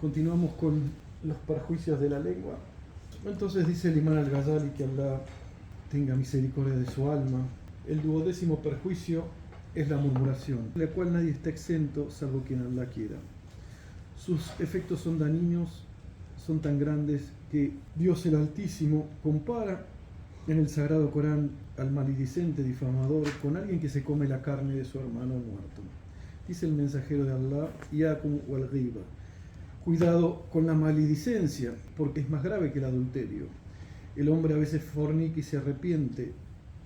Continuamos con los perjuicios de la lengua. Entonces dice el Imán al-Ghazali, que Allah tenga misericordia de su alma. El 12º perjuicio es la murmuración, de la cual nadie está exento salvo quien Allah quiera. Sus efectos son dañinos, son tan grandes que Dios el Altísimo compara en el Sagrado Corán al maledicente difamador con alguien que se come la carne de su hermano muerto. Dice el mensajero de Allah, Yakum wal ghiba, cuidado con la maledicencia, porque es más grave que el adulterio. El hombre a veces fornica y se arrepiente,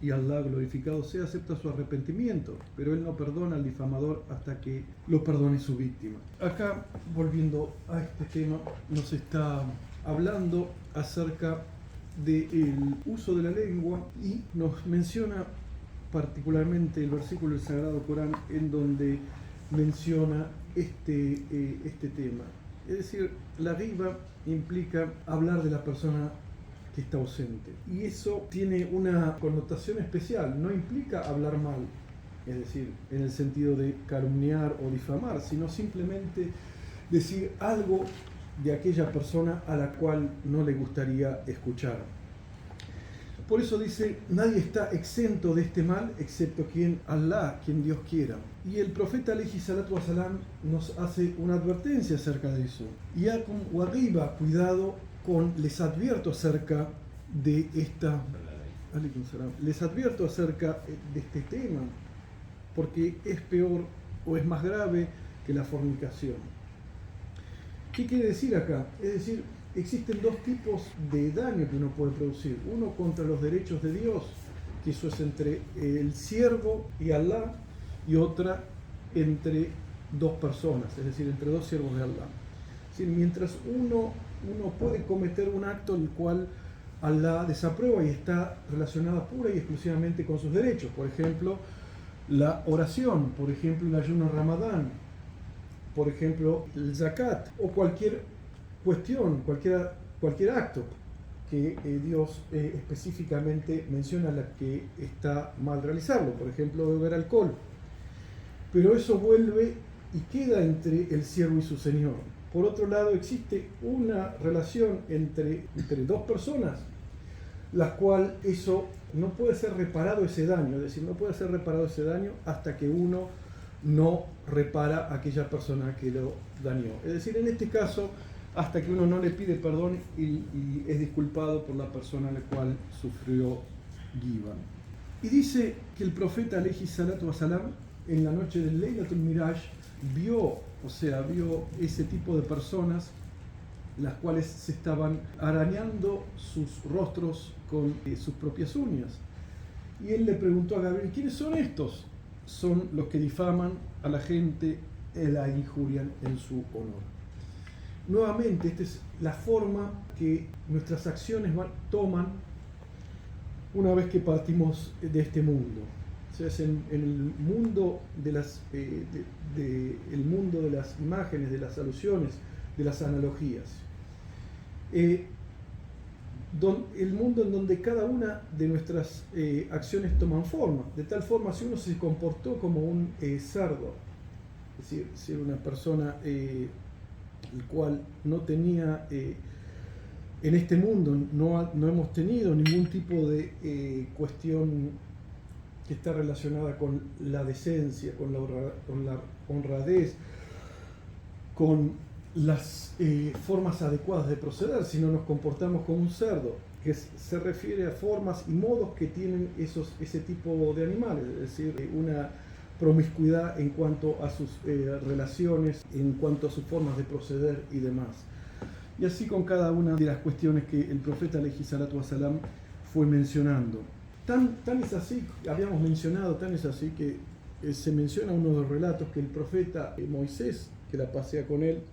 y Allah, glorificado sea, acepta su arrepentimiento, pero él no perdona al difamador hasta que lo perdone su víctima. Acá, volviendo a este tema, nos está hablando acerca del uso de la lengua y nos menciona particularmente el versículo del Sagrado Corán en donde menciona este tema. Es decir, la ghiba implica hablar de la persona que está ausente. Y eso tiene una connotación especial, no implica hablar mal, es decir, en el sentido de calumniar o difamar, sino simplemente decir algo de aquella persona a la cual no le gustaría escuchar. Por eso dice, nadie está exento de este mal excepto quien Allah, quien Dios quiera. Y el profeta alayhi salatu wasalam nos hace una advertencia acerca de eso. Yakum wa ghiba, cuidado con, les advierto acerca de esta, les advierto acerca de este tema, porque es peor o es más grave que la fornicación. ¿Qué quiere decir acá? Es decir, existen dos tipos de daño que uno puede producir. Uno contra los derechos de Dios, que eso es entre el siervo y Allah, y otra entre dos personas, es decir, entre dos siervos de Allah. Es decir, mientras uno puede cometer un acto el cual Allah desaprueba y está relacionada pura y exclusivamente con sus derechos, por ejemplo, la oración, por ejemplo, el ayuno Ramadán, por ejemplo, el zakat, o cualquier cuestión, cualquier acto que Dios específicamente menciona la que está mal realizarlo, por ejemplo, beber alcohol. Pero eso vuelve y queda entre el siervo y su señor. Por otro lado, existe una relación entre dos personas, la cual eso no puede ser reparado ese daño, es decir, no puede ser reparado ese daño hasta que uno no repara a aquella persona que lo dañó. Es decir, en este caso, hasta que uno no le pide perdón y es disculpado por la persona a la cual sufrió ghiba. Y dice que el profeta alayhi salatu wasalam en la noche del Laylatul Miraj vio ese tipo de personas las cuales se estaban arañando sus rostros con sus propias uñas. Y él le preguntó a Gabriel, ¿quiénes son estos? Son los que difaman a la gente y la injurian en su honor. Nuevamente, esta es la forma que nuestras acciones toman una vez que partimos de este mundo. O sea, es en el mundo de las imágenes, de las alusiones, de las analogías. El mundo en donde cada una de nuestras acciones toman forma. De tal forma, si uno se comportó como un cerdo, es decir, si era una persona el cual no tenía, en este mundo no hemos tenido ningún tipo de cuestión que está relacionada con la decencia, con la honradez, con las formas adecuadas de proceder, si no nos comportamos como un cerdo, que se refiere a formas y modos que tienen ese tipo de animales, es decir, una promiscuidad en cuanto a sus relaciones, en cuanto a sus formas de proceder y demás. Y así con cada una de las cuestiones que el profeta alayhi salatu wasalam fue mencionando. Tan es así, habíamos mencionado, tan es así que se menciona uno de los relatos que el profeta Moisés, que la pasea con él,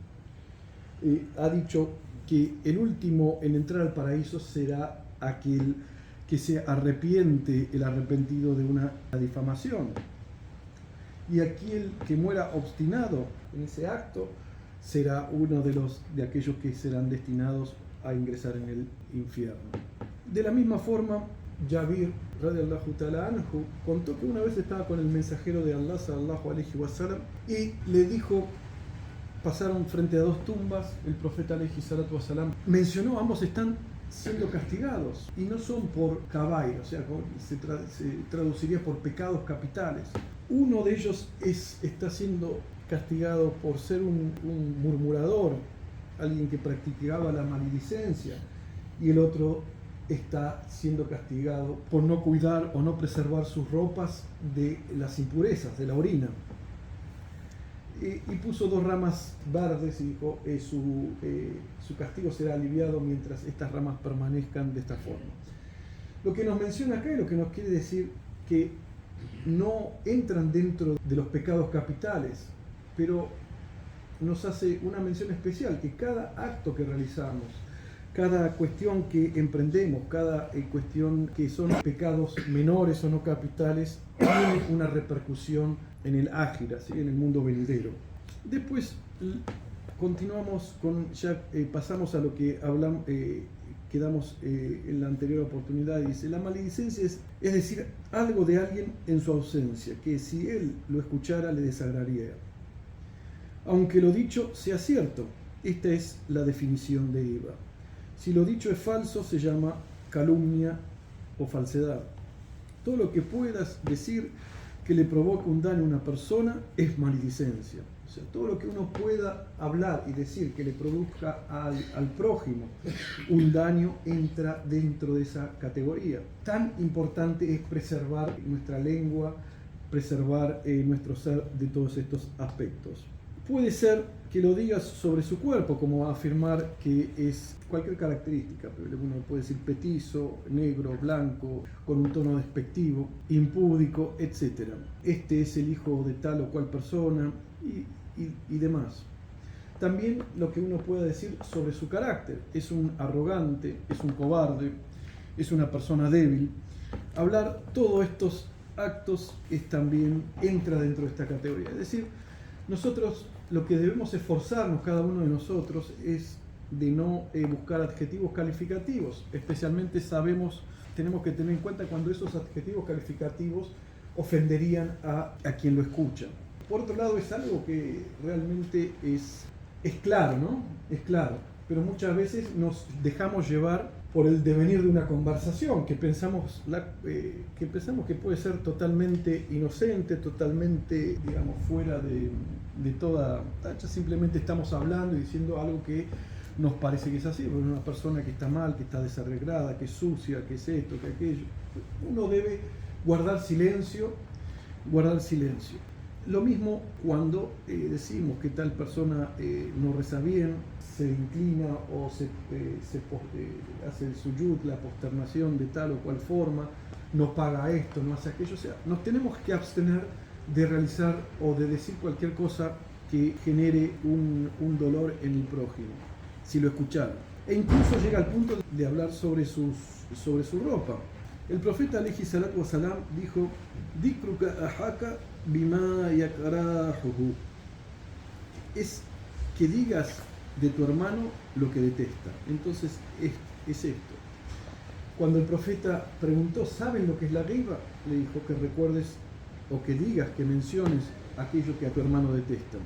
ha dicho que el último en entrar al paraíso será aquel que se arrepiente, el arrepentido de una difamación. Y aquel que muera obstinado en ese acto será uno de aquellos que serán destinados a ingresar en el infierno. De la misma forma, Jabir radiyallahu ta'ala anhu contó que una vez estaba con el mensajero de Allah sallallahu alayhi wa sallam y le dijo pasaron frente a dos tumbas, el profeta alayhi salatu wasalam mencionó, ambos están siendo castigados, y no son por kabair, o sea, se traduciría por pecados capitales. Uno de ellos está siendo castigado por ser un murmurador, alguien que practicaba la maledicencia, y el otro está siendo castigado por no cuidar o no preservar sus ropas de las impurezas, de la orina. Y puso dos ramas verdes y dijo, su castigo será aliviado mientras estas ramas permanezcan de esta forma. Lo que nos menciona acá y lo que nos quiere decir que no entran dentro de los pecados capitales, pero nos hace una mención especial, que cada acto que realizamos, cada cuestión que emprendemos, cada cuestión que son pecados menores o no capitales, tiene una repercusión en el ákhira, ¿sí? En el mundo venidero. Después continuamos pasamos a lo que hablamos, quedamos en la anterior oportunidad, y dice, la maledicencia es decir algo de alguien en su ausencia, que si él lo escuchara le desagradaría, aunque lo dicho sea cierto. Esta es la definición de Eva. Si lo dicho es falso, se llama calumnia o falsedad. Todo lo que puedas decir que le provoque un daño a una persona es maledicencia. O sea, todo lo que uno pueda hablar y decir que le produzca al prójimo un daño entra dentro de esa categoría. Tan importante es preservar nuestra lengua, preservar nuestro ser de todos estos aspectos. Puede ser que lo digas sobre su cuerpo, como afirmar que es cualquier característica, pero uno puede decir petizo, negro, blanco, con un tono despectivo, impúdico, etc. Este es el hijo de tal o cual persona y demás. También lo que uno puede decir sobre su carácter, es un arrogante, es un cobarde, es una persona débil. Hablar todos estos actos también entra dentro de esta categoría. Es decir, nosotros lo que debemos esforzarnos, cada uno de nosotros, es de no buscar adjetivos calificativos. Especialmente tenemos que tener en cuenta cuando esos adjetivos calificativos ofenderían a quien lo escucha. Por otro lado, es algo que realmente es claro, ¿no? Es claro, pero muchas veces nos dejamos llevar por el devenir de una conversación que pensamos que puede ser totalmente inocente, totalmente, digamos, fuera de toda tacha. Simplemente estamos hablando y diciendo algo que nos parece que es así, pero una persona que está mal, que está desarreglada, que es sucia, que es esto, que aquello. Uno debe guardar silencio. Lo mismo cuando decimos que tal persona no reza bien, se inclina o hace el suyud, la posternación de tal o cual forma, no paga esto, no hace aquello. O sea, nos tenemos que abstener de realizar o de decir cualquier cosa que genere un dolor en el prójimo, si lo escucharon. E incluso llega al punto de hablar sobre su ropa. El profeta alayhi salatu wasalam dijo, "Dikruka ahaka bima yakrahuhu", es que digas de tu hermano lo que detesta. Entonces es esto. Cuando el profeta preguntó, ¿saben lo que es la ghiba?, le dijo que recuerdes o que digas, que menciones aquello que a tu hermano detesta.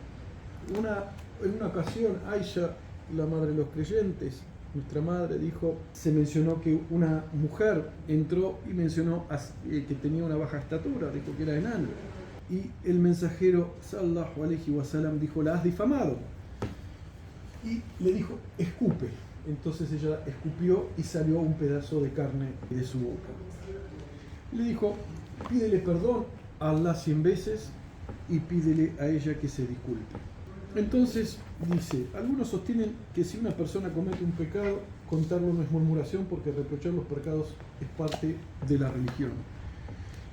En una ocasión, Aisha, la madre de los creyentes, nuestra madre, se mencionó que una mujer entró y mencionó que tenía una baja estatura, dijo que era enano. Y el mensajero sallallahu alaihi wasallam dijo, la has difamado. Y le dijo, escupe. Entonces ella escupió y salió un pedazo de carne de su boca. Le dijo, pídele perdón a Allah 100 veces y pídele a ella que se disculpe. Entonces dice, algunos sostienen que si una persona comete un pecado, contarlo no es murmuración, porque reprochar los pecados es parte de la religión.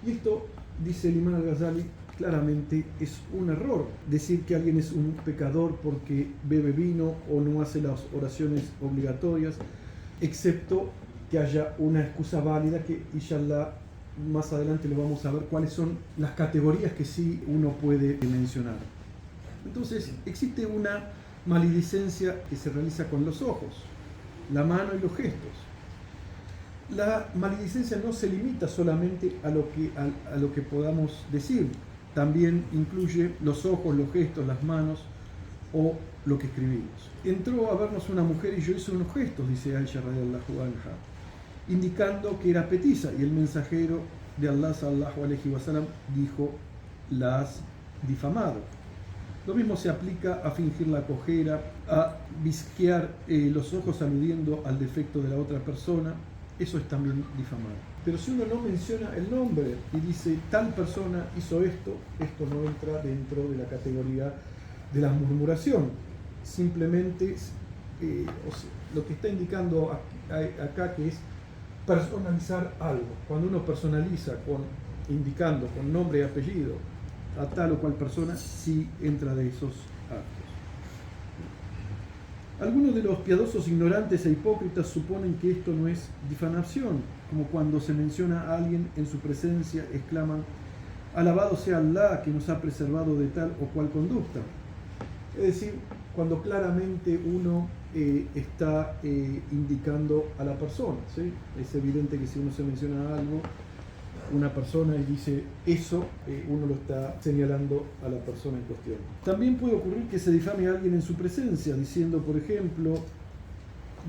Y esto, dice el Imam al-Ghazali, claramente es un error. Decir que alguien es un pecador porque bebe vino o no hace las oraciones obligatorias, excepto que haya una excusa válida, que inshallah más adelante lo vamos a ver cuáles son las categorías que sí uno puede mencionar. Entonces existe una maledicencia que se realiza con los ojos, la mano y los gestos. La maledicencia no se limita solamente a lo que podamos decir, también incluye los ojos, los gestos, las manos, o lo que escribimos. Entró a vernos una mujer y yo hice unos gestos, dice Aisha radhiyallahu anha, indicando que era petiza, y el mensajero de Allah sallallahu alaihi wasallam dijo: la has difamado. Lo mismo se aplica a fingir la cojera, a visquear los ojos aludiendo al defecto de la otra persona. Eso es también difamar. Pero si uno no menciona el nombre y dice tal persona hizo esto, esto no entra dentro de la categoría de la murmuración. Simplemente lo que está indicando acá que es personalizar algo. Cuando uno personaliza indicando con nombre y apellido a tal o cual persona, sí entra de esos actos. Algunos de los piadosos ignorantes e hipócritas suponen que esto no es difamación, como cuando se menciona a alguien en su presencia, exclaman: alabado sea Allah que nos ha preservado de tal o cual conducta. Es decir, cuando claramente uno está indicando a la persona, ¿sí? Es evidente que si uno se menciona algo, una persona, y dice eso, uno lo está señalando a la persona en cuestión. También puede ocurrir que se difame a alguien en su presencia, diciendo, por ejemplo: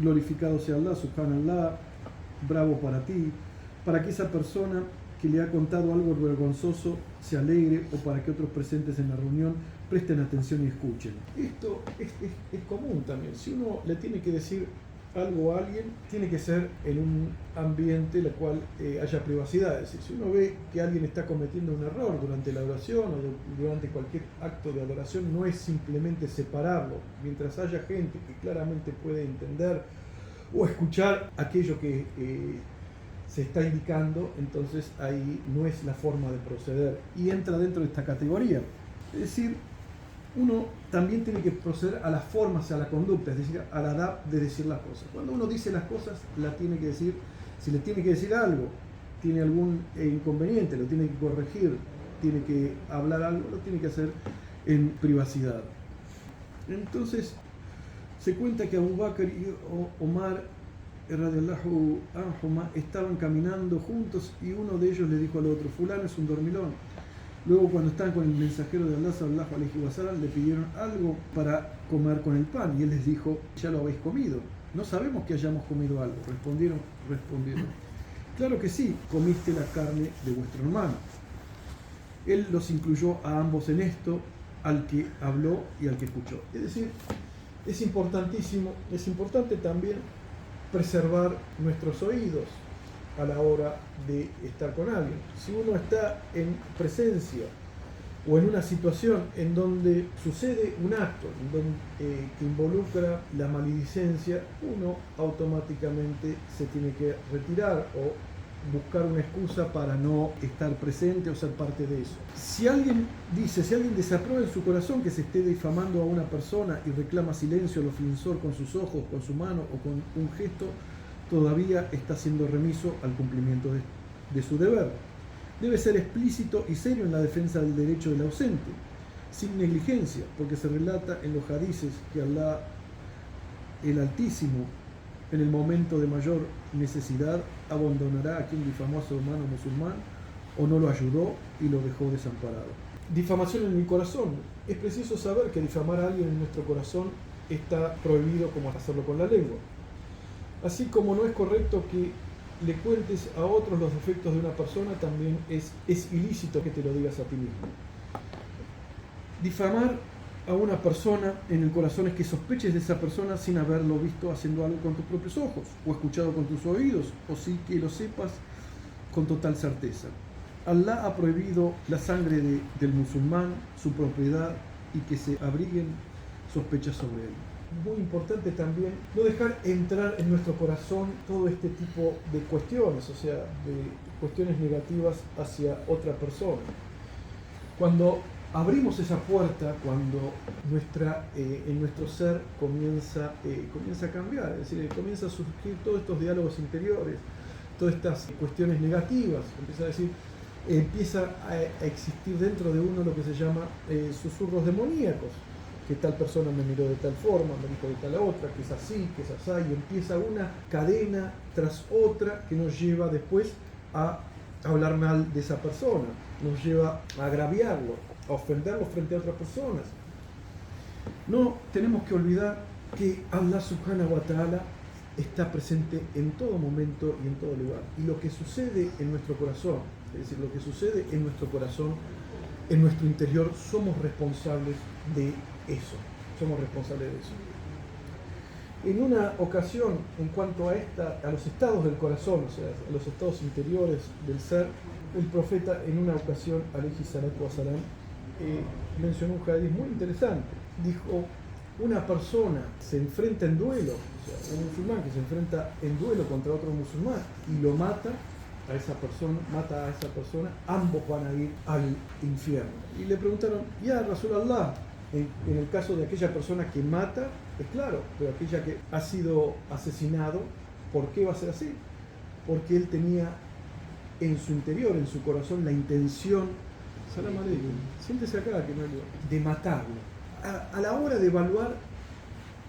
glorificado sea Allah, subhanallah, bravo para ti, para que esa persona que le ha contado algo vergonzoso se alegre, o para que otros presentes en la reunión presten atención y escuchen. Esto es común también. Si uno le tiene que decir algo a alguien, tiene que ser en un ambiente en el cual haya privacidad. Es decir, si uno ve que alguien está cometiendo un error durante la oración o durante cualquier acto de adoración, no es simplemente separarlo. Mientras haya gente que claramente puede entender o escuchar aquello que se está indicando, entonces ahí no es la forma de proceder y entra dentro de esta categoría. Es decir, uno también tiene que proceder a las formas, a la conducta, es decir, a la edad de decir las cosas. Cuando uno dice las cosas, las tiene que decir. Si le tiene que decir algo, tiene algún inconveniente, lo tiene que corregir, tiene que hablar algo, lo tiene que hacer en privacidad. Entonces, se cuenta que Abu Bakr y Omar radhiyallahu anhuma estaban caminando juntos y uno de ellos le dijo al otro: fulano es un dormilón. Luego, cuando estaban con el mensajero de Allah sallallahu alaihi wasallam, le pidieron algo para comer con el pan y él les dijo: ya lo habéis comido. No sabemos que hayamos comido algo. Respondieron: claro que sí, comiste la carne de vuestro hermano. Él los incluyó a ambos en esto, al que habló y al que escuchó. Es decir, es importante también preservar nuestros oídos a la hora de estar con alguien. Si uno está en presencia o en una situación en donde sucede un acto que involucra la maledicencia, uno automáticamente se tiene que retirar o buscar una excusa para no estar presente o ser parte de eso. Si alguien desaprueba en su corazón que se esté difamando a una persona y reclama silencio al ofensor con sus ojos, con su mano o con un gesto, todavía está siendo remiso al cumplimiento de su deber. Debe ser explícito y serio en la defensa del derecho del ausente, sin negligencia, porque se relata en los hadices que Allah, el Altísimo, en el momento de mayor necesidad, abandonará a quien difamó a su hermano musulmán o no lo ayudó y lo dejó desamparado. Difamación en el corazón. Es preciso saber que difamar a alguien en nuestro corazón está prohibido como hacerlo con la lengua. Así como no es correcto que le cuentes a otros los defectos de una persona, también es ilícito que te lo digas a ti mismo. Difamar a una persona en el corazón es que sospeches de esa persona sin haberlo visto haciendo algo con tus propios ojos, o escuchado con tus oídos, o sí que lo sepas con total certeza. Allah ha prohibido la sangre del musulmán, su propiedad, y que se abriguen sospechas sobre él. Muy importante también no dejar entrar en nuestro corazón todo este tipo de cuestiones, o sea, de cuestiones negativas hacia otra persona. Cuando abrimos esa puerta, cuando en nuestro ser comienza a cambiar, es decir, comienza a surgir todos estos diálogos interiores, todas estas cuestiones negativas, empieza a existir dentro de uno lo que se llama susurros demoníacos, que tal persona me miró de tal forma, me dijo de tal otra, que es así, que es así, y empieza una cadena tras otra que nos lleva después a hablar mal de esa persona, nos lleva a agraviarlo, a ofenderlo frente a otras personas. No tenemos que olvidar que Allah subhanahu wa ta'ala está presente en todo momento y en todo lugar. Y lo que sucede en nuestro corazón, es decir, lo que sucede en nuestro corazón, en nuestro interior, somos responsables de eso. Somos responsables de eso. En una ocasión, en cuanto a los estados del corazón, o sea, a los estados interiores del ser, el profeta en una ocasión, alayhi salatu wasalam, mencionó un hadith muy interesante. Dijo, una persona se enfrenta en duelo, o sea, un musulmán que se enfrenta en duelo contra otro musulmán y lo mata a esa persona, ambos van a ir al infierno. Y le preguntaron, ya Rasulallah, en el caso de aquella persona que mata, es claro, pero aquella que ha sido asesinado, ¿por qué va a ser así? Porque él tenía en su interior, en su corazón, la intención, salam aleikum, siéntese acá, que no de matarlo. A la hora de evaluar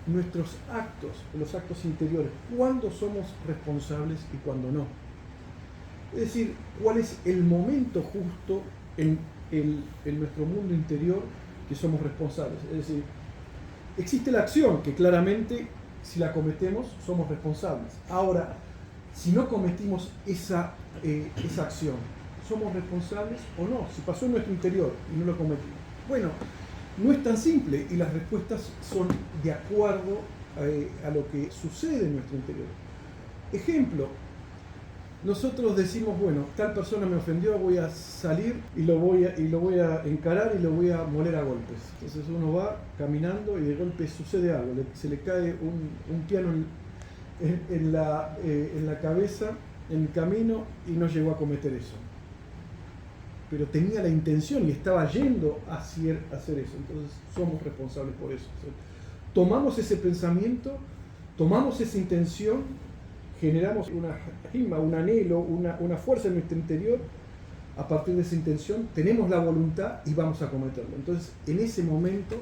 nuestros actos, los actos interiores, ¿cuándo somos responsables y cuándo no? Es decir, ¿cuál es el momento justo en nuestro mundo interior que somos responsables? Es decir, existe la acción que claramente, si la cometemos, somos responsables. Ahora, si no cometimos esa acción, ¿somos responsables o no? Si pasó en nuestro interior y no lo cometimos. Bueno, no es tan simple y las respuestas son de acuerdo a lo que sucede en nuestro interior. Ejemplo, nosotros decimos, bueno, tal persona me ofendió, voy a salir y lo voy a encarar y lo voy a moler a golpes. Entonces uno va caminando y de golpe sucede algo, se le cae un piano en la cabeza, en el camino, y no llegó a cometer eso. Pero tenía la intención y estaba yendo a hacer eso. Entonces somos responsables por eso. O sea, tomamos ese pensamiento, tomamos esa intención, generamos un anhelo, una fuerza en nuestro interior. A partir de esa intención tenemos la voluntad y vamos a cometerlo. Entonces en ese momento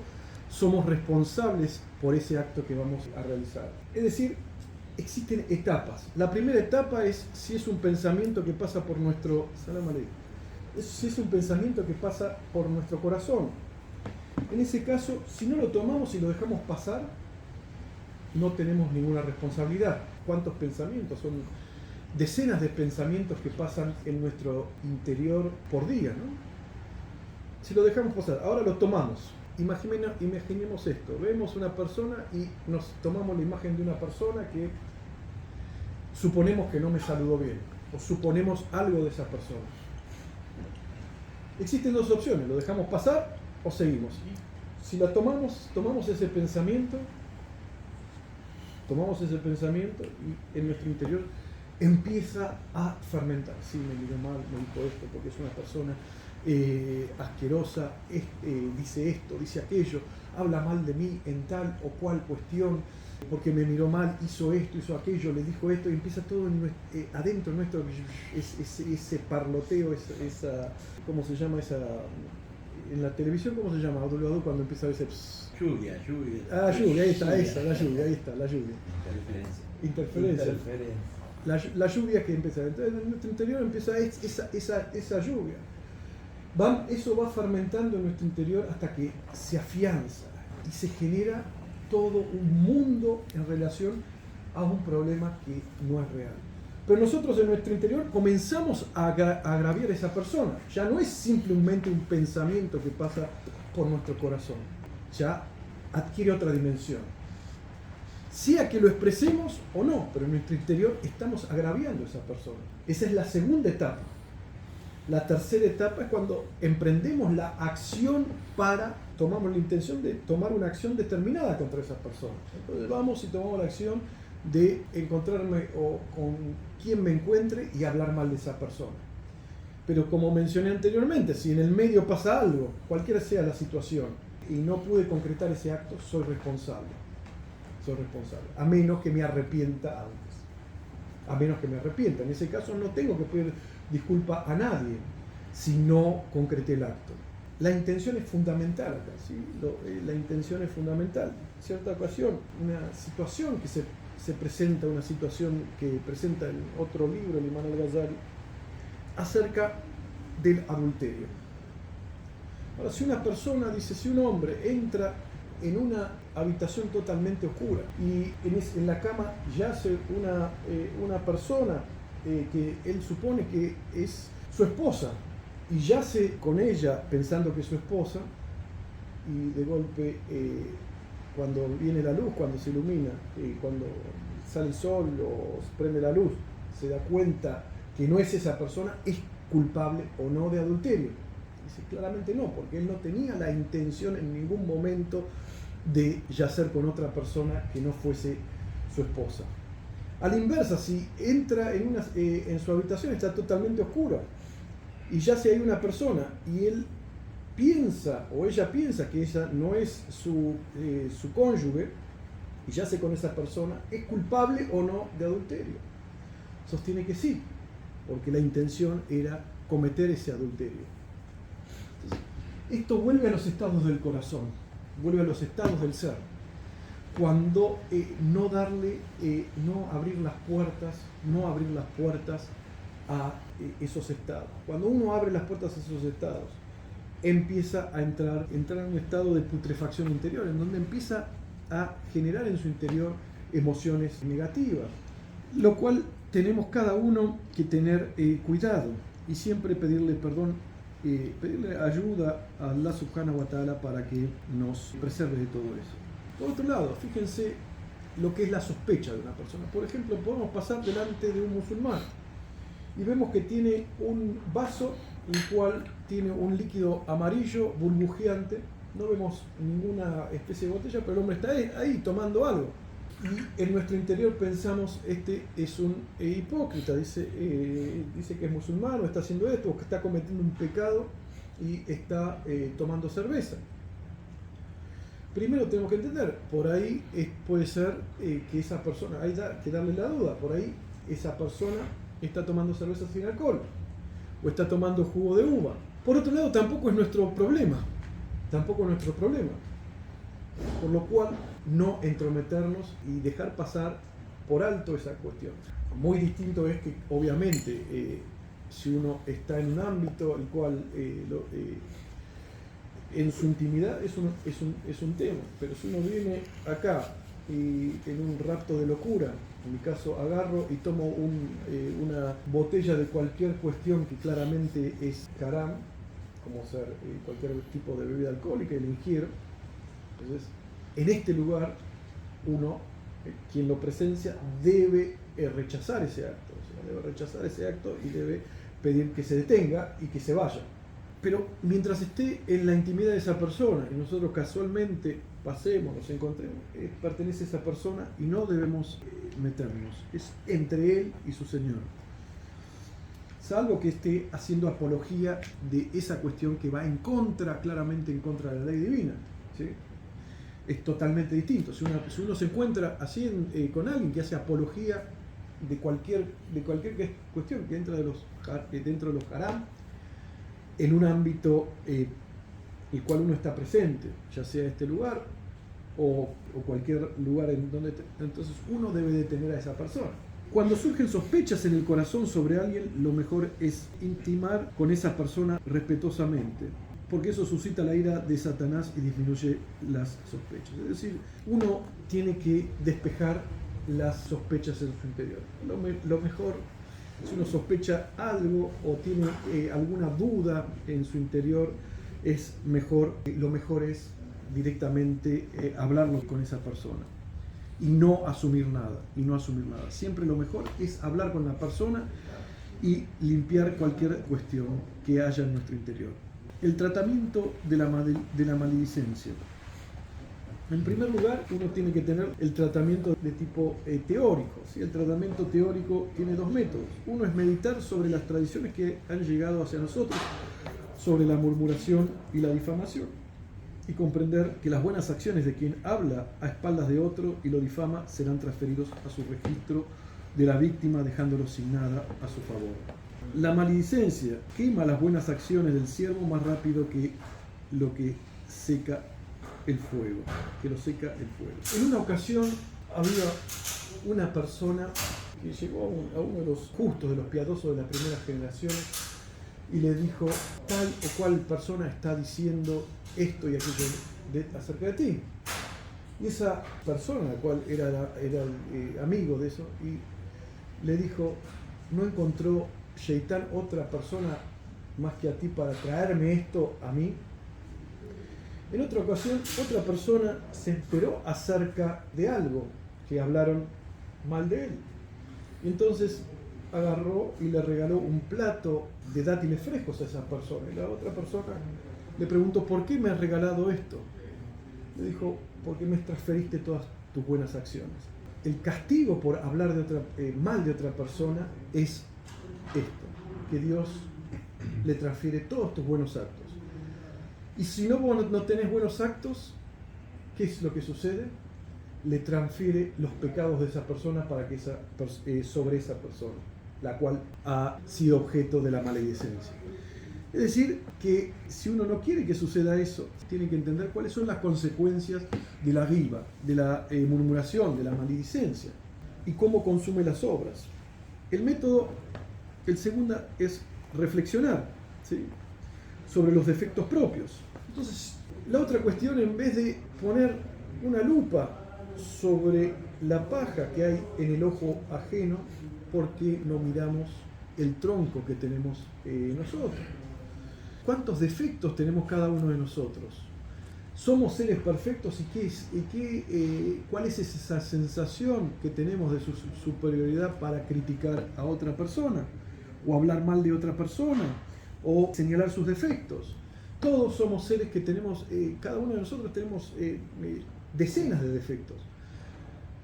somos responsables por ese acto que vamos a realizar. Es decir, existen etapas. La primera etapa es si es un pensamiento que pasa por nuestro salam aleikum, si es un pensamiento que pasa por nuestro corazón. En ese caso, si no lo tomamos y lo dejamos pasar, no tenemos ninguna responsabilidad. ¿Cuántos pensamientos? Son decenas de pensamientos que pasan en nuestro interior por día, ¿no? Si lo dejamos pasar, ahora lo tomamos. Imaginemos esto, vemos una persona y nos tomamos la imagen de una persona que suponemos que no me saludó bien, o suponemos algo de esa persona. Existen dos opciones, lo dejamos pasar o seguimos. Si la tomamos ese pensamiento y en nuestro interior empieza a fermentar. Sí, me miró mal, me dijo esto porque es una persona asquerosa, dice esto, dice aquello, habla mal de mí en tal o cual cuestión, porque me miró mal, hizo esto, hizo aquello, le dijo esto, y empieza todo adentro nuestro, ese parloteo, ¿cómo se llama esa? En la televisión, ¿cómo se llama? Cuando empieza a ese... Lluvia. Ah, lluvia, ahí está, la lluvia. Interferencia. La lluvia que empieza. Entonces en nuestro interior empieza esa lluvia. Eso va fermentando en nuestro interior hasta que se afianza y se genera todo un mundo en relación a un problema que no es real. Pero nosotros en nuestro interior comenzamos a agraviar a esa persona. Ya no es simplemente un pensamiento que pasa por nuestro corazón. Ya adquiere otra dimensión. Sea que lo expresemos o no, pero en nuestro interior estamos agraviando a esa persona. Esa es la segunda etapa. La tercera etapa es cuando emprendemos la acción tomamos la intención de tomar una acción determinada contra esa persona. Entonces vamos y tomamos la acción de encontrarme o con quien me encuentre y hablar mal de esa persona. Pero como mencioné anteriormente, si en el medio pasa algo, cualquiera sea la situación, y no pude concretar ese acto, soy responsable. A menos que me arrepienta antes. En ese caso no tengo que pedir disculpa a nadie si no concreté el acto. La intención es fundamental acá, ¿sí? La intención es fundamental. En cierta ocasión, una situación que se presenta, una situación que presenta en otro libro, el Imam al-Ghazali, acerca del adulterio. Ahora, si una persona, si un hombre entra en una habitación totalmente oscura y en la cama yace una persona que él supone que es su esposa y yace con ella pensando que es su esposa, y de golpe cuando viene la luz, cuando se ilumina, cuando sale el sol o se prende la luz, se da cuenta que no es esa persona, es culpable o no de adulterio. Dice claramente no, porque él no tenía la intención en ningún momento de yacer con otra persona que no fuese su esposa. A la inversa, si entra en su habitación, está totalmente oscura y yace ahí una persona y él piensa o ella piensa que ella no es su cónyuge y yace con esa persona, ¿es culpable o no de adulterio? Sostiene que sí, porque la intención era cometer ese adulterio. Entonces, esto vuelve a los estados del corazón, vuelve a los estados del ser, cuando no abrir las puertas a esos estados. Cuando uno abre las puertas a esos estados, empieza a entrar en un estado de putrefacción interior, en donde empieza a generar en su interior emociones negativas, lo cual tenemos cada uno que tener cuidado y siempre pedirle perdón, pedirle ayuda a Allah subhanahu wa ta'ala para que nos preserve de todo eso. Por otro lado, fíjense lo que es la sospecha de una persona. Por ejemplo, podemos pasar delante de un musulmán y vemos que tiene un vaso el cual tiene un líquido amarillo burbujeante, no vemos ninguna especie de botella, pero el hombre está ahí tomando algo. Y en nuestro interior pensamos, este es un hipócrita, dice que es musulmán, o está haciendo esto, o que está cometiendo un pecado y está tomando cerveza. Primero tenemos que entender, por ahí puede ser que esa persona, hay que darle la duda, por ahí esa persona está tomando cerveza sin alcohol, o está tomando jugo de uva. Por otro lado, tampoco es nuestro problema, por lo cual no entrometernos y dejar pasar por alto esa cuestión. Muy distinto es que, obviamente, si uno está en un ámbito el cual en su intimidad es un tema, pero si uno viene acá y en un rapto de locura, en mi caso agarro y tomo una botella de cualquier cuestión que claramente es haram, como ser cualquier tipo de bebida alcohólica, y la ingiero, entonces en este lugar uno, quien lo presencia, debe rechazar ese acto, y debe pedir que se detenga y que se vaya. Pero mientras esté en la intimidad de esa persona y nosotros casualmente pasemos, nos encontremos, pertenece a esa persona y no debemos meternos. Es entre él y su Señor. Salvo que esté haciendo apología de esa cuestión que va claramente en contra de la ley divina, ¿sí? Es totalmente distinto. Si uno se encuentra así con alguien que hace apología de cualquier cuestión que entra dentro de los haram, en un ámbito el cual uno está presente, ya sea este lugar o cualquier lugar en donde entonces uno debe detener a esa persona. Cuando surgen sospechas en el corazón sobre alguien, lo mejor es intimar con esa persona respetuosamente, porque eso suscita la ira de Satanás y disminuye las sospechas. Es decir, uno tiene que despejar las sospechas en su interior. Lo mejor, si uno sospecha algo o tiene alguna duda en su interior, lo mejor es directamente hablarlo con esa persona y no asumir nada. Siempre lo mejor es hablar con la persona y limpiar cualquier cuestión que haya en nuestro interior. El tratamiento de la maledicencia. En primer lugar, uno tiene que tener el tratamiento de tipo teórico, ¿sí? El tratamiento teórico tiene dos métodos. Uno es meditar sobre las tradiciones que han llegado hacia nosotros, sobre la murmuración y la difamación, y comprender que las buenas acciones de quien habla a espaldas de otro y lo difama serán transferidos a su registro de la víctima, dejándolo sin nada a su favor. La maledicencia quema las buenas acciones del siervo más rápido que lo que seca el fuego, En una ocasión había una persona que llegó a uno de los justos, de los piadosos de las primeras generaciones, y le dijo: tal o cual persona está diciendo esto y aquello acerca de ti. Y esa persona, la cual era el amigo de eso, y le dijo, ¿no encontró Shaitán otra persona más que a ti para traerme esto a mí? En otra ocasión, otra persona se enteró acerca de algo que hablaron mal de él. Y entonces agarró y le regaló un plato de dátiles frescos a esa persona. Y la otra persona le preguntó, ¿por qué me has regalado esto? Le dijo, porque me transferiste todas tus buenas acciones. El castigo por hablar mal de otra persona es esto, que Dios le transfiere todos tus buenos actos. Y si vos no tenés buenos actos, ¿qué es lo que sucede? Le transfiere los pecados de esa persona para que sobre esa persona, la cual ha sido objeto de la maledicencia. Es decir, que si uno no quiere que suceda eso, tiene que entender cuáles son las consecuencias de la giba, de la murmuración, de la maledicencia, y cómo consume las obras. El segundo es reflexionar, ¿sí?, sobre los defectos propios. Entonces, la otra cuestión, en vez de poner una lupa sobre la paja que hay en el ojo ajeno, ¿por qué no miramos el tronco que tenemos nosotros? ¿Cuántos defectos tenemos cada uno de nosotros? ¿Somos seres perfectos? ¿Y cuál es esa sensación que tenemos de su superioridad para criticar a otra persona? ¿O hablar mal de otra persona? ¿O señalar sus defectos? Todos somos seres que tenemos, cada uno de nosotros tenemos decenas de defectos.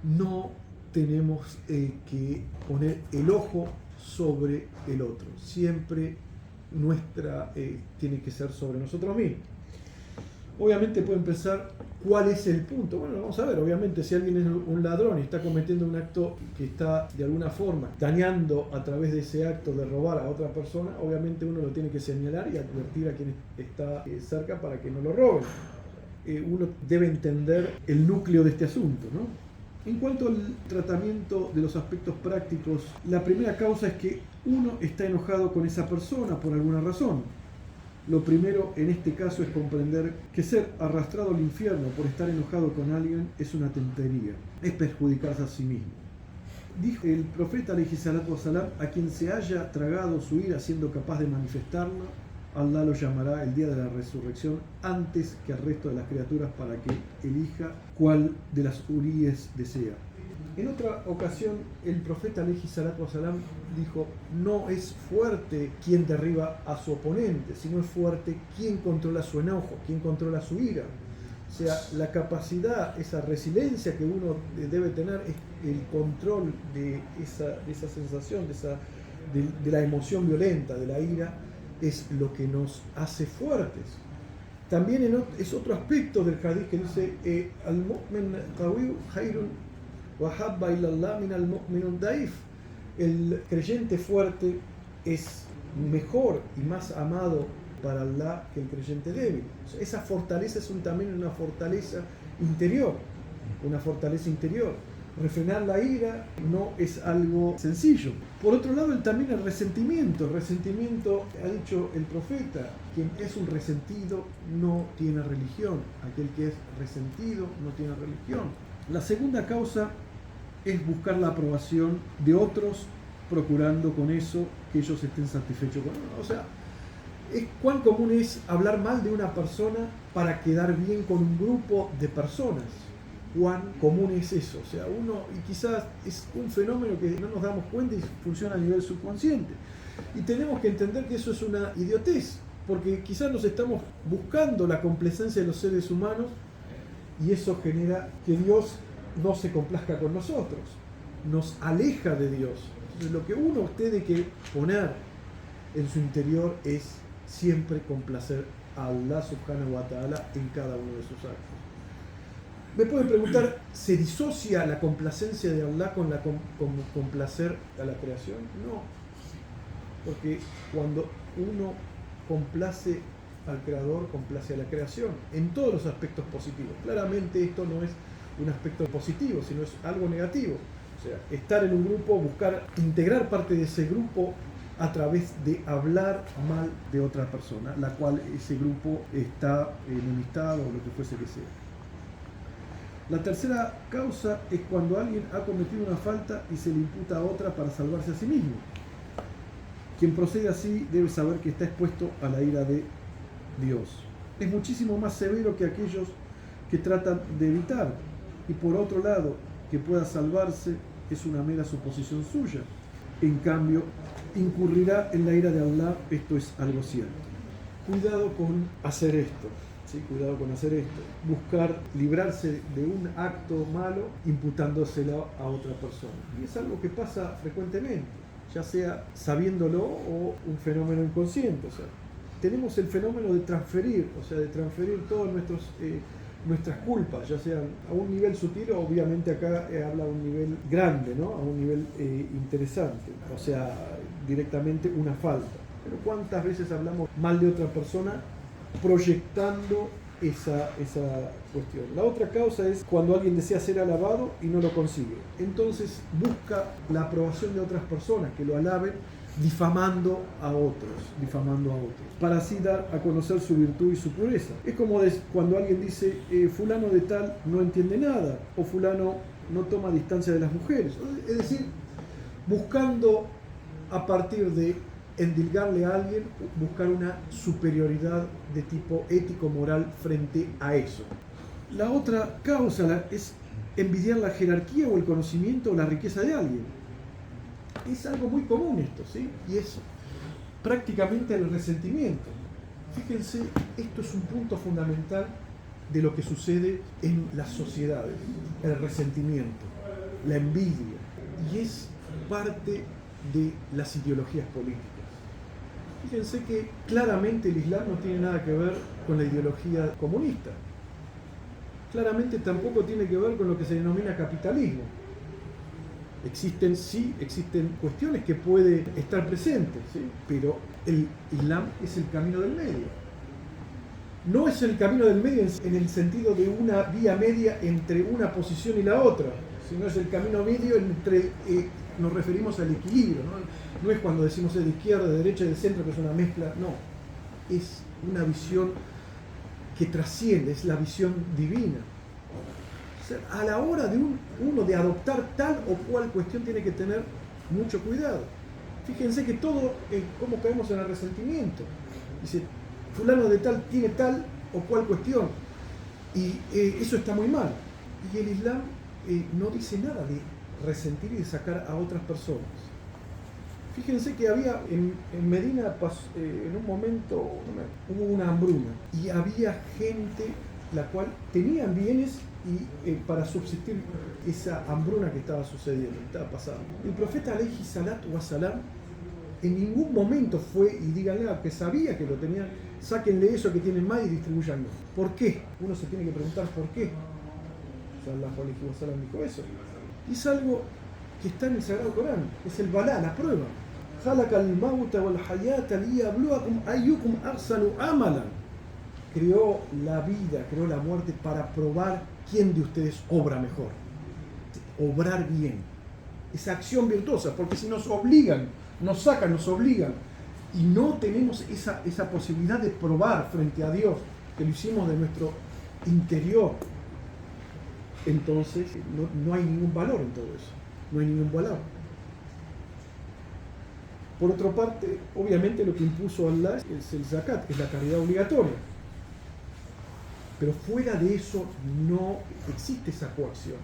No tenemos que poner el ojo sobre el otro. Siempre tiene que ser sobre nosotros mismos. Obviamente pueden pensar cuál es el punto. Bueno, vamos a ver, obviamente si alguien es un ladrón y está cometiendo un acto que está de alguna forma dañando a través de ese acto de robar a otra persona, obviamente uno lo tiene que señalar y advertir a quien está cerca para que no lo roben. Uno debe entender el núcleo de este asunto, ¿no? En cuanto al tratamiento de los aspectos prácticos, la primera causa es que uno está enojado con esa persona por alguna razón. Lo primero en este caso es comprender que ser arrastrado al infierno por estar enojado con alguien es una tontería, es perjudicarse a sí mismo. Dijo el profeta alaihi salatu wasalam, a quien se haya tragado su ira siendo capaz de manifestarla, Allah lo llamará el día de la resurrección antes que al resto de las criaturas para que elija cuál de las huríes desea. En otra ocasión, el profeta alaihi salatu wasalam dijo, no es fuerte quien derriba a su oponente, sino es fuerte quien controla su enojo, quien controla su ira. O sea, la capacidad, esa resiliencia que uno debe tener es el control de esa sensación, de la emoción violenta, de la ira, es lo que nos hace fuertes. También es otro aspecto del hadith que dice, al-mu'min qawiy khayrun wa habba ila Allah min al-mu'min daif. El creyente fuerte es mejor y más amado para Allah que el creyente débil. O sea, esa fortaleza es también una fortaleza interior, Refrenar la ira no es algo sencillo. Por otro lado, también el resentimiento. El resentimiento, ha dicho el profeta, quien es un resentido no tiene religión. Aquel que es resentido no tiene religión. La segunda causa es buscar la aprobación de otros, procurando con eso que ellos estén satisfechos con uno. O sea, cuán común es hablar mal de una persona para quedar bien con un grupo de personas. Cuán común es eso. O sea, y quizás es un fenómeno que no nos damos cuenta y funciona a nivel subconsciente. Y tenemos que entender que eso es una idiotez, porque quizás nos estamos buscando la complacencia de los seres humanos y eso genera que Dios no se complazca con nosotros, nos aleja de Dios. Entonces, lo que uno tiene que poner en su interior es siempre complacer a Allah subhanahu wa ta'ala en cada uno de sus actos. Me pueden preguntar, ¿se disocia la complacencia de Allah con complacer a la creación? No, porque cuando uno complace al Creador, complace a la creación, en todos los aspectos positivos. Claramente esto no es un aspecto positivo, sino es algo negativo. O sea, estar en un grupo, buscar integrar parte de ese grupo a través de hablar mal de otra persona, la cual ese grupo está enemistado o lo que fuese que sea. La tercera causa es cuando alguien ha cometido una falta y se le imputa a otra para salvarse a sí mismo. Quien procede así debe saber que está expuesto a la ira de Dios. Es muchísimo más severo que aquellos que tratan de evitar. Y por otro lado, que pueda salvarse es una mera suposición suya. En cambio, incurrirá en la ira de Allah, esto es algo cierto. Cuidado con hacer esto. Sí, cuidado con hacer esto. Buscar librarse de un acto malo imputándoselo a otra persona. Y es algo que pasa frecuentemente, ya sea sabiéndolo o un fenómeno inconsciente. O sea, tenemos el fenómeno de transferir, de transferir todas nuestras culpas, ya sean a un nivel sutil o obviamente acá habla a un nivel grande, ¿no? A un nivel interesante, o sea, directamente una falta. Pero ¿cuántas veces hablamos mal de otra persona proyectando esa cuestión? La otra causa es cuando alguien desea ser alabado y no lo consigue. Entonces busca la aprobación de otras personas que lo alaben, difamando a otros, para así dar a conocer su virtud y su pureza. Es como cuando alguien dice, fulano de tal no entiende nada, o fulano no toma distancia de las mujeres. Es decir, buscando a partir de endilgarle a alguien, buscar una superioridad de tipo ético-moral frente a eso. La otra causa es envidiar la jerarquía o el conocimiento o la riqueza de alguien. Es algo muy común esto, ¿sí? Y es prácticamente el resentimiento. Fíjense, esto es un punto fundamental de lo que sucede en las sociedades, el resentimiento, la envidia, y es parte de las ideologías políticas. Fíjense que claramente el Islam no tiene nada que ver con la ideología comunista. Claramente tampoco tiene que ver con lo que se denomina capitalismo. Existen cuestiones que pueden estar presentes, ¿sí? Pero el Islam es el camino del medio. No es el camino del medio en el sentido de una vía media entre una posición y la otra, sino es el camino medio entre... nos referimos al equilibrio, ¿no? No es cuando decimos de izquierda, de derecha y de centro, que es una mezcla, no. Es una visión que trasciende, es la visión divina. O sea, a la hora de uno de adoptar tal o cual cuestión tiene que tener mucho cuidado. Fíjense que todo, cómo caemos en el resentimiento. Dice, fulano de tal tiene tal o cual cuestión, y eso está muy mal. Y el Islam no dice nada de resentir y de sacar a otras personas. Fíjense que había en Medina, en un momento hubo una hambruna y había gente la cual tenían bienes y para subsistir esa hambruna que estaba sucediendo, que estaba pasando. El profeta alayhi salatu wa salam en ningún momento fue y díganle a que sabía que lo tenían, sáquenle eso que tienen más y distribuyanlo. ¿Por qué? Uno se tiene que preguntar por qué. Sallallahu alayhi wa sallam dijo eso. Y es algo que está en el Sagrado Corán, es el balá, la prueba. Creó la vida, creó la muerte para probar quién de ustedes obra mejor. Obrar bien. Esa acción virtuosa, porque si nos obligan, nos sacan, nos obligan, y no tenemos esa posibilidad de probar frente a Dios, que lo hicimos de nuestro interior, entonces no hay ningún valor en todo eso, no hay ningún valor. Por otra parte, obviamente lo que impuso Allah es el zakat, que es la caridad obligatoria, pero fuera de eso no existe esa coacción.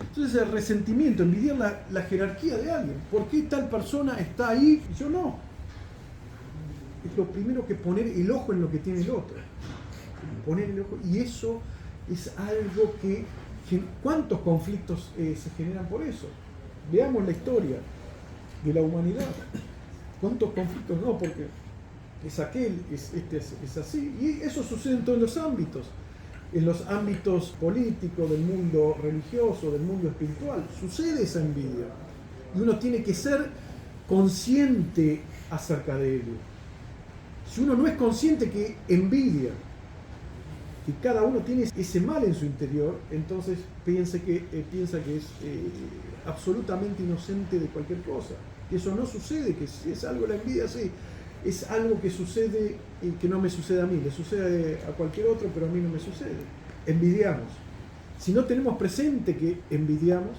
Entonces el resentimiento, envidiar la jerarquía de alguien, ¿por qué tal persona está ahí y yo no? Es lo primero que poner el ojo en lo que tiene el otro, poner el ojo, y eso es algo que ¿cuántos conflictos se generan por eso? Veamos la historia de la humanidad. ¿Cuántos conflictos no? Porque es aquel, es así. Y eso sucede en todos los ámbitos. En los ámbitos políticos, del mundo religioso, del mundo espiritual. Sucede esa envidia. Y uno tiene que ser consciente acerca de ello. Si uno no es consciente que envidia, que cada uno tiene ese mal en su interior, entonces piensa que es absolutamente inocente de cualquier cosa. Que eso no sucede, que si es algo la envidia, sí, es algo que sucede y que no me sucede a mí, le sucede a cualquier otro, pero a mí no me sucede. Envidiamos. Si no tenemos presente que envidiamos,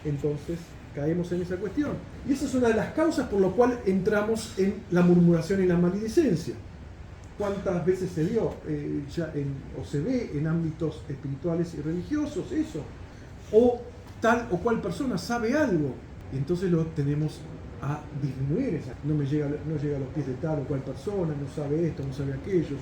entonces caemos en esa cuestión. Y esa es una de las causas por lo cual entramos en la murmuración y la maledicencia. ¿Cuántas veces se dio o se ve en ámbitos espirituales y religiosos eso? O tal o cual persona sabe algo, y entonces lo tenemos a disminuir. No llega a los pies de tal o cual persona, no sabe esto, no sabe aquello.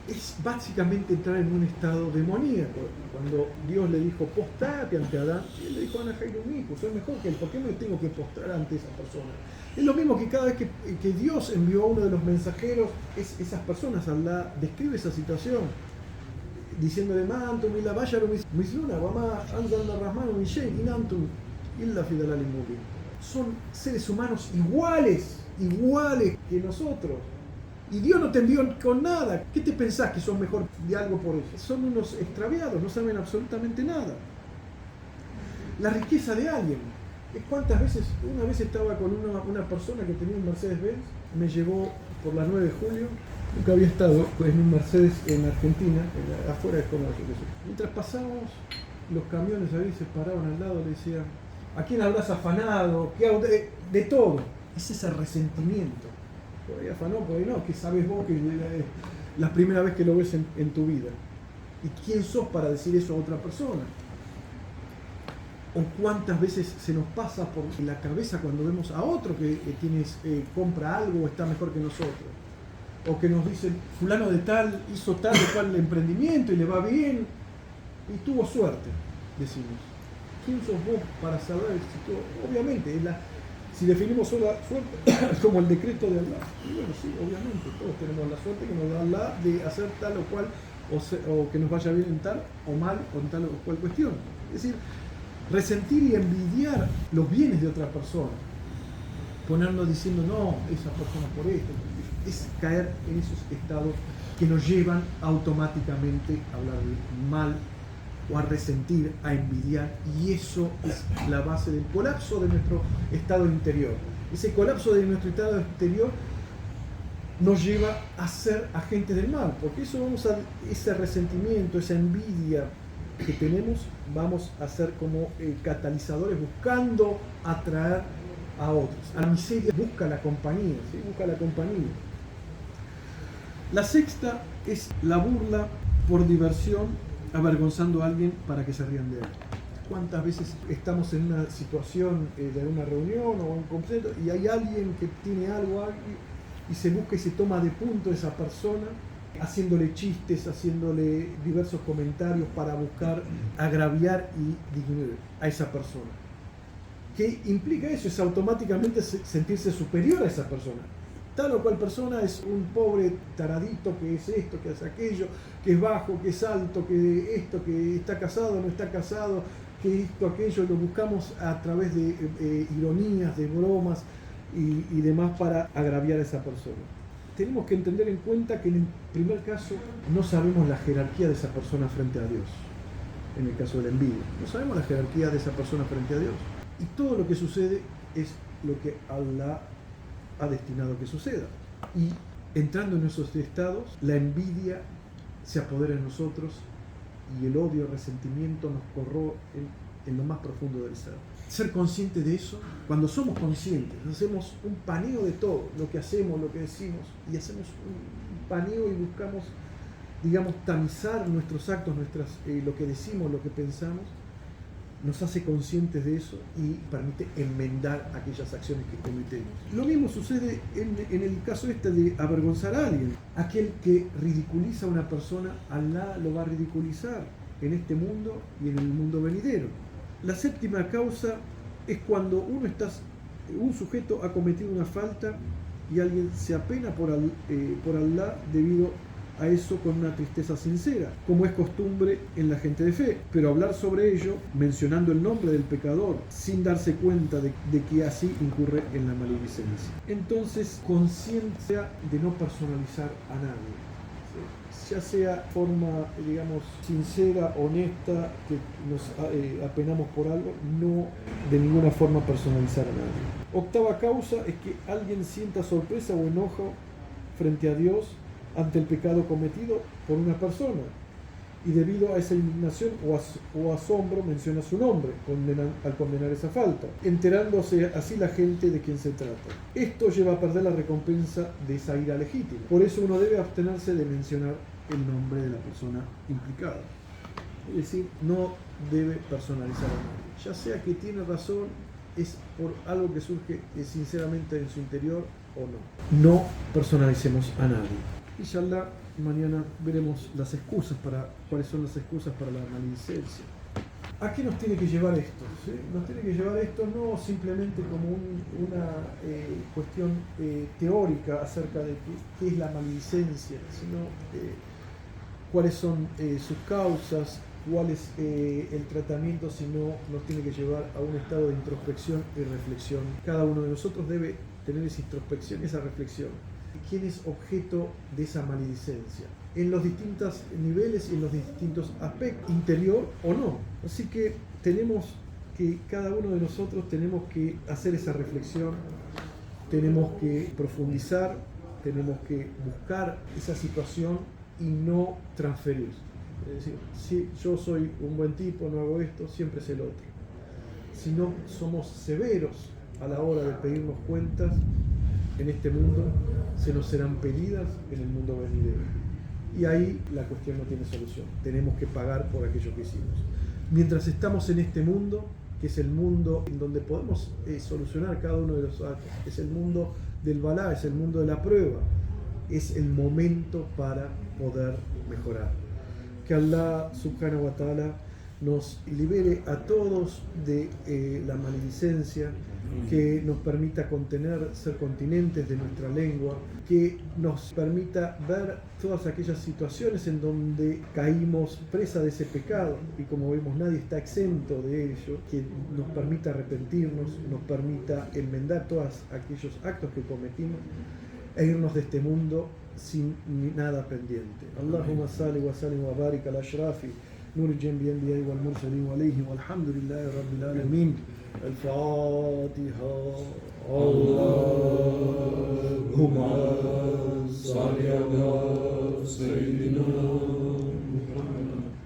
Es básicamente entrar en un estado demoníaco. Cuando Dios le dijo, postate ante Adán, y él le dijo, Ana Jairumí, soy mejor que él, ¿por qué me tengo que postrar ante esa persona? Es lo mismo que cada vez que Dios envió a uno de los mensajeros, esas personas, Allah describe esa situación, diciéndole, Mantum illa basharun misluna, wama anzalna rahmanu min shay'in in antum illa fi dalalin mubin. Son seres humanos iguales que nosotros. Y Dios no te envió con nada. ¿Qué te pensás que son mejor de algo por eso? Son unos extraviados, no saben absolutamente nada. La riqueza de alguien. ¿Cuántas veces? Una vez estaba con una persona que tenía un Mercedes-Benz, me llevó por la 9 de julio, nunca había estado en un Mercedes en Argentina, afuera de comercio. Mientras pasábamos, los camiones ahí se paraban al lado, le decían, ¿a quién habrás afanado? De todo. Es ese resentimiento. Por ahí afanó, por ahí no, que sabes vos que es la primera vez que lo ves en tu vida. ¿Y quién sos para decir eso a otra persona? ¿O cuántas veces se nos pasa por la cabeza cuando vemos a otro que compra algo o está mejor que nosotros? O que nos dicen, fulano de tal hizo tal o cual emprendimiento y le va bien y tuvo suerte, decimos. ¿Quién sos vos para saber si obviamente, si definimos solo suerte como el decreto de Allah? Y bueno, sí, obviamente, todos tenemos la suerte que nos da Allah de hacer tal o cual, o que nos vaya bien en tal o mal o en tal o cual cuestión. Es decir, resentir y envidiar los bienes de otra persona, ponernos diciendo, no, esa persona por esto, es caer en esos estados que nos llevan automáticamente a hablar mal o a resentir, a envidiar, y eso es la base del colapso de nuestro estado interior. Ese colapso de nuestro estado interior nos lleva a ser agentes del mal, porque ese resentimiento, esa envidia que tenemos, vamos a ser como catalizadores buscando atraer a otros. A la miseria busca la compañía, ¿sí? Busca la compañía. La sexta es la burla por diversión, avergonzando a alguien para que se rían de él. ¿Cuántas veces estamos en una situación de una reunión o un concierto y hay alguien que tiene algo y se busca y se toma de punto esa persona, haciéndole chistes, haciéndole diversos comentarios para buscar agraviar y disminuir a esa persona? ¿Qué implica eso? Es automáticamente sentirse superior a esa persona. Tal o cual persona es un pobre taradito que es esto, que es aquello, que es bajo, que es alto, que esto, que está casado, no está casado, que esto, aquello. Lo buscamos a través de ironías, de bromas y demás para agraviar a esa persona. Tenemos que entender en cuenta que en el primer caso no sabemos la jerarquía de esa persona frente a Dios. En el caso de la envidia, no sabemos la jerarquía de esa persona frente a Dios. Y todo lo que sucede es lo que Allah ha destinado que suceda. Y entrando en esos estados, la envidia se apodera en nosotros y el odio, el resentimiento nos corroe en lo más profundo del ser. Ser consciente de eso, cuando somos conscientes, hacemos un paneo de todo, lo que hacemos, lo que decimos, y hacemos un paneo y buscamos, digamos, tamizar nuestros actos, lo que decimos, lo que pensamos, nos hace conscientes de eso y permite enmendar aquellas acciones que cometemos. Lo mismo sucede en el caso de avergonzar a alguien. Aquel que ridiculiza a una persona, Allah lo va a ridiculizar en este mundo y en el mundo venidero. La séptima causa es cuando un sujeto ha cometido una falta y alguien se apena por Allah debido a eso con una tristeza sincera, como es costumbre en la gente de fe, pero hablar sobre ello mencionando el nombre del pecador sin darse cuenta de que así incurre en la maledicencia. Entonces, conciencia de no personalizar a nadie, ¿sí? Ya sea forma, digamos, sincera, honesta, que nos apenamos por algo, no de ninguna forma personalizar a nadie. Octava causa es que alguien sienta sorpresa o enojo frente a Dios ante el pecado cometido por una persona. y debido a esa indignación o asombro menciona su nombre al condenar esa falta, enterándose así la gente de quién se trata. Esto lleva a perder la recompensa de esa ira legítima. Por eso uno debe abstenerse de mencionar el nombre de la persona implicada. Es decir, no debe personalizar a nadie. Ya sea que tiene razón, es por algo que surge sinceramente en su interior o no. No personalicemos a nadie. Inshallah, mañana veremos cuáles son las excusas para la maledicencia. ¿A qué nos tiene que llevar esto? ¿Sí? Nos tiene que llevar esto no simplemente como una cuestión teórica acerca de qué es la maledicencia, sino cuáles son sus causas, cuál es el tratamiento, sino nos tiene que llevar a un estado de introspección y reflexión. Cada uno de nosotros debe tener esa introspección, esa reflexión. ¿Quién es objeto de esa maledicencia? En los distintos niveles y en los distintos aspectos, interior o no. Así que cada uno de nosotros tenemos que hacer esa reflexión, tenemos que profundizar, tenemos que buscar esa situación y no transferir. Es decir, si yo soy un buen tipo, no hago esto, siempre es el otro. Si no somos severos a la hora de pedirnos cuentas en este mundo, se nos serán pedidas en el mundo venidero. Y ahí la cuestión no tiene solución. Tenemos que pagar por aquello que hicimos. Mientras estamos en este mundo, que es el mundo en donde podemos solucionar cada uno de los actos, es el mundo del balá, es el mundo de la prueba, es el momento para poder mejorar. Que Allah subhanahu wa ta'ala nos libere a todos de la maledicencia, que nos permita ser continentes de nuestra lengua, que nos permita ver todas aquellas situaciones en donde caímos presa de ese pecado y como vemos nadie está exento de ello, que nos permita arrepentirnos, nos permita enmendar todos aquellos actos que cometimos e irnos de este mundo sin nada pendiente. Allahumma salli wa sallim wa barik ala ashrafi نور الجنبي الأنبياء والمرسلين عليهم والحمد لله رب العالمين. الفاتحة. اللهم صل على سيدنا